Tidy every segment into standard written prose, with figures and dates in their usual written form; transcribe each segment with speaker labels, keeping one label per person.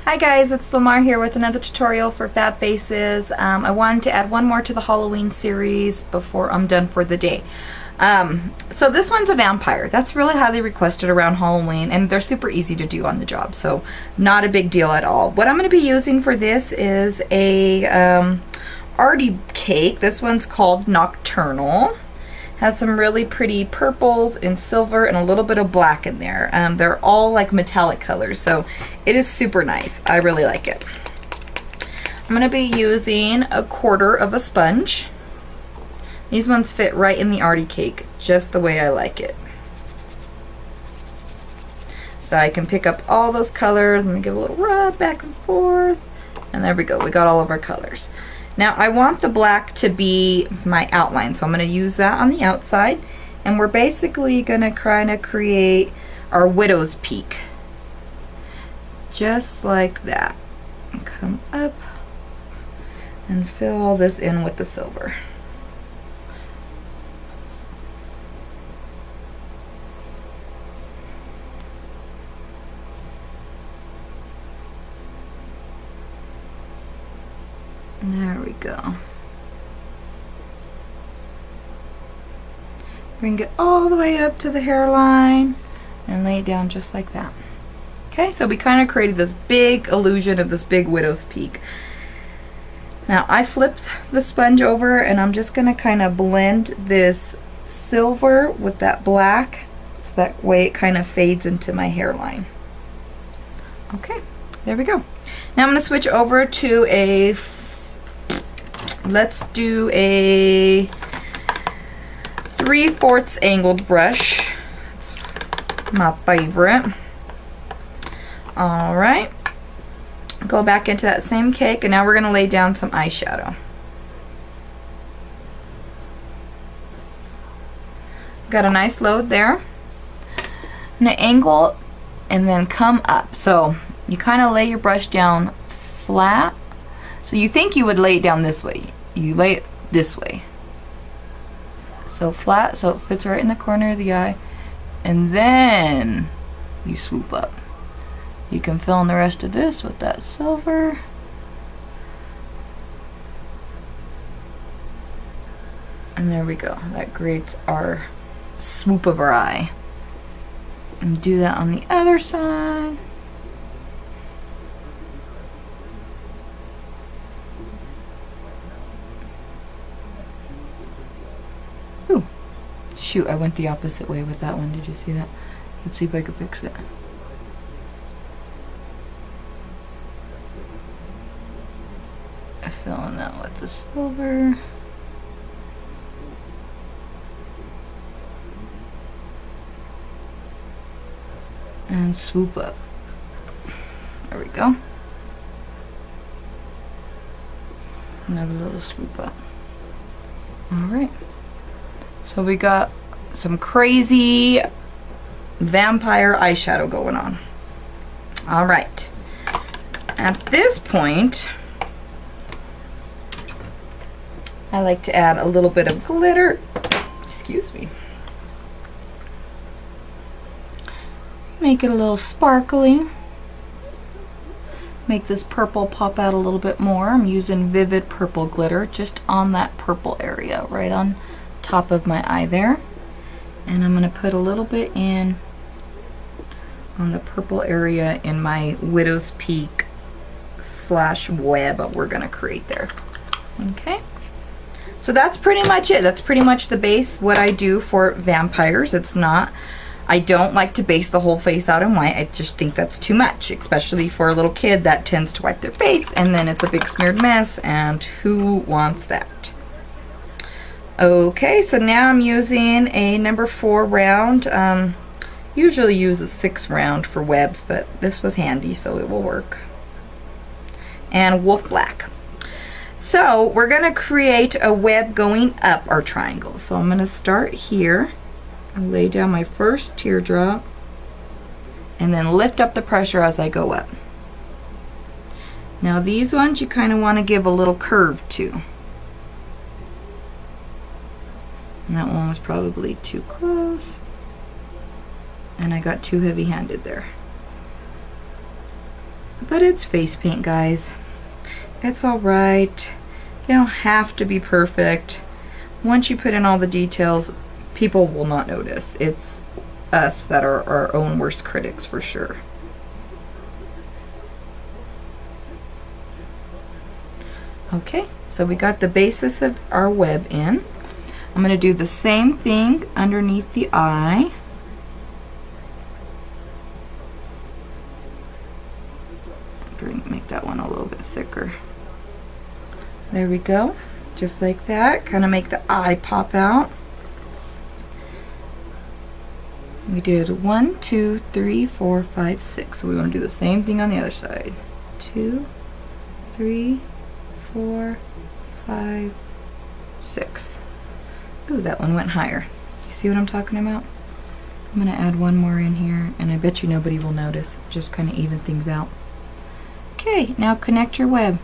Speaker 1: Hi guys, it's Lamar here with another tutorial for Fab Faces. I wanted to add one more to the Halloween series before I'm done for the day. So this one's a vampire. That's really highly requested around Halloween, and they're super easy to do on the job, so not a big deal at all. What I'm going to be using for this is a arty cake. This one's called Nocturnal. Has some really pretty purples and silver and a little bit of black in there. They're all like metallic colors, so it is super nice. I really like it. I'm going to be using 1/4 of a sponge. These ones fit right in the arty cake, just the way I like it. So I can pick up all those colors. I'm going to give a little rub back and forth. And there we go. We got all of our colors. Now I want the black to be my outline, so I'm going to use that on the outside, and we're basically going to kind of create our widow's peak, just like that. And come up and fill all this in with the silver. There we go. Bring it all the way up to the hairline and lay it down just like that. Okay, so we kind of created this big illusion of this big widow's peak. Now I flipped the sponge over and I'm just going to kind of blend this silver with that black so that way it kind of fades into my hairline. Okay, there we go. Now I'm going to switch over to a let's do a 3/4 angled brush. It's my favorite. Alright. Go back into that same cake, and now we're going to lay down some eyeshadow. Got a nice load there. And an angle and then come up. So you kind of lay your brush down flat. So you think you would lay it down this way. You lay it this way. So flat, so it fits right in the corner of the eye. And then you swoop up. You can fill in the rest of this with that silver. And there we go. That creates our swoop of our eye. And do that on the other side. Ooh, shoot, I went the opposite way with that one. Did you see that? Let's see if I can fix it. I fill in that with the silver. And swoop up. There we go. Another little swoop up. Alright. So we got some crazy vampire eyeshadow going on. Alright. At this point, I like to add a little bit of glitter. Excuse me. Make it a little sparkly. Make this purple pop out a little bit more. I'm using Vivid Purple glitter just on that purple area, right on top of my eye there. And I'm going to put a little bit in on the purple area in my widow's peak / web we're going to create there. Okay. So that's pretty much it. That's pretty much the base, what I do for vampires. It's not, I don't like to base the whole face out in white. I just think that's too much, especially for a little kid that tends to wipe their face and then it's a big smeared mess, and who wants that? Okay, so now I'm using a number 4 round. Usually use a 6 round for webs, but this was handy, so it will work. And Wolfe black. So we're going to create a web going up our triangle. So I'm going to start here and lay down my first teardrop and then lift up the pressure as I go up. Now these ones you kind of want to give a little curve to. And that one was probably too close. And I got too heavy-handed there. But it's face paint, guys. It's alright. You don't have to be perfect. Once you put in all the details, people will not notice. It's us that are our own worst critics for sure. Okay, so we got the basis of our web in. I'm going to do the same thing underneath the eye. Make that one a little bit thicker. There we go. Just like that. Kind of make the eye pop out. We did 1, 2, 3, 4, 5, 6. So we want to do the same thing on the other side. 2, 3, 4, 5, 6. Ooh, that one went higher. You see what I'm talking about? I'm going to add one more in here, and I bet you nobody will notice. Just kind of even things out. Okay, now connect your web.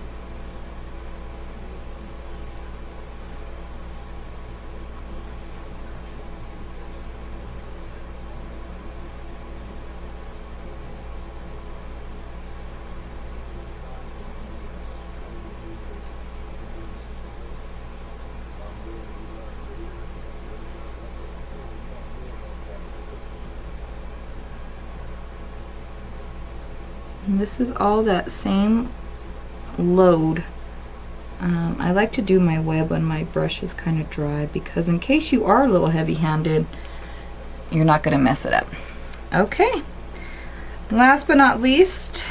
Speaker 1: And this is all that same load. I like to do my web when my brush is kind of dry, because in case you are a little heavy-handed, you're not going to mess it up. Okay, last but not least,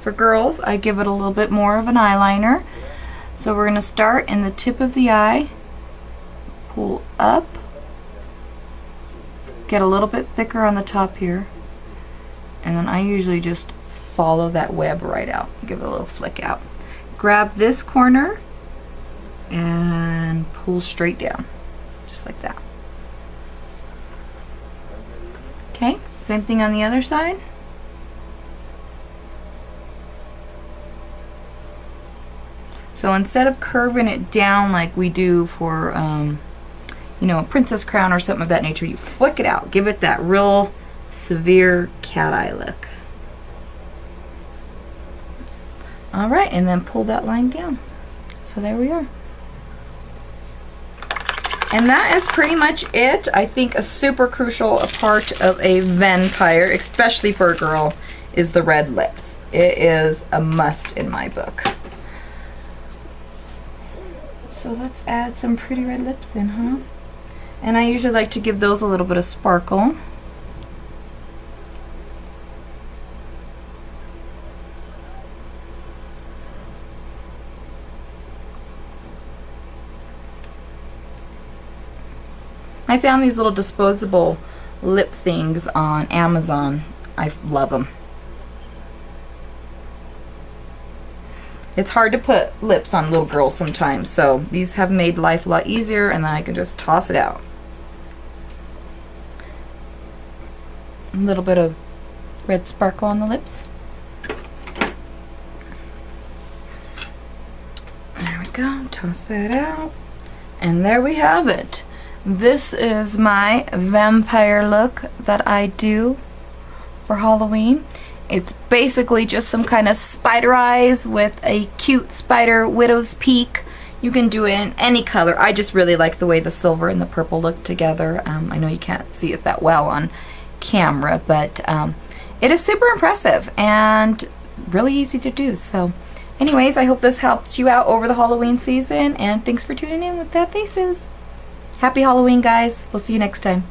Speaker 1: for girls, I give it a little bit more of an eyeliner. So we're going to start in the tip of the eye, pull up, get a little bit thicker on the top here, and then I usually just follow that web right out. Give it a little flick out. Grab this corner and pull straight down, just like that. Okay, same thing on the other side. So instead of curving it down like we do for you know, a princess crown or something of that nature, you flick it out. Give it that real severe cat eye look. Alright, and then pull that line down. So there we are. And that is pretty much it. I think a super crucial part of a vampire, especially for a girl, is the red lips. It is a must in my book. So let's add some pretty red lips in, huh? And I usually like to give those a little bit of sparkle. I found these little disposable lip things on Amazon. I love them. It's hard to put lips on little girls sometimes, so these have made life a lot easier, and then I can just toss it out. A little bit of red sparkle on the lips. There we go, toss that out. And there we have it. This is my vampire look that I do for Halloween. It's basically just some kind of spider eyes with a cute spider widow's peak. You can do it in any color. I just really like the way the silver and the purple look together. I know you can't see it that well on camera, but it is super impressive and really easy to do. So anyways, I hope this helps you out over the Halloween season, and thanks for tuning in with Fab Faces. Happy Halloween, guys. We'll see you next time.